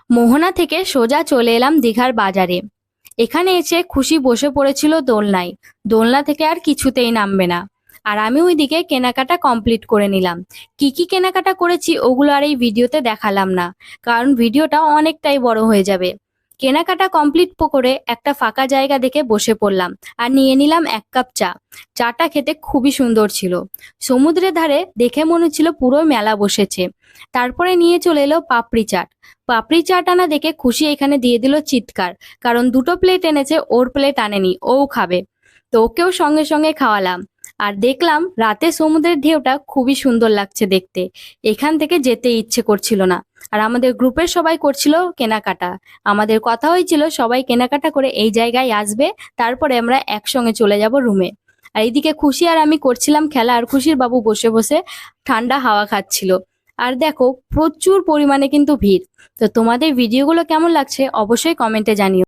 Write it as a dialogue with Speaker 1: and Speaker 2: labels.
Speaker 1: মোহনা থেকে সোজা চলে এলাম দীঘার বাজারে। এখানে এসে খুশি বসে পড়েছিল দোলনায়। দোলনা থেকে আর কিছুতেই নামবে না। আর আমি ওইদিকে কেনাকাটা কমপ্লিট করে নিলাম। কি কি কেনাকাটা করেছি ওগুলো আর এই ভিডিওতে দেখালাম না, কারণ ভিডিওটা অনেকটাই বড় হয়ে যাবে। কেনাকাটা কমপ্লিট করে একটা ফাঁকা জায়গা দেখে বসে পড়লাম আর নিয়ে নিলাম 1 কাপ চা। চাটা খেতে খুবই সুন্দর ছিল। সমুদ্রের ধারে দেখে মনে হচ্ছিল পুরো মেলা বসেছে। তারপরে নিয়ে চলে এলো পাপড়ি চাট। পাপড়ি চাট আনা দেখে খুশি এখানে দিয়ে দিল চিৎকার, কারণ 2টো প্লেট এনেছে, ওর প্লেট আনেনি, ও খাবে। তো ওকেও সঙ্গে সঙ্গে খাওয়ালাম। আর দেখলাম রাতে সমুদ্রের ঢেউটা খুবই সুন্দর লাগছে দেখতে। এখান থেকে যেতে ইচ্ছে করছিল না। আর আমাদের গ্রুপের সবাই করছিল কেনাকাটা। আমাদের কথা হয়েছিল সবাই কেনাকাটা করে এই জায়গায় আসবে, তারপরে আমরা একসঙ্গে চলে যাব রুমে। আর এইদিকে খুশি আর আমি করছিলাম খেলা, আর খুশির বাবু বসে বসে ঠান্ডা হাওয়া খাচ্ছিল। আর দেখো প্রচুর পরিমাণে কিন্তু ভিড়। তো তোমাদের ভিডিওগুলো কেমন লাগছে অবশ্যই কমেন্টে জানিও।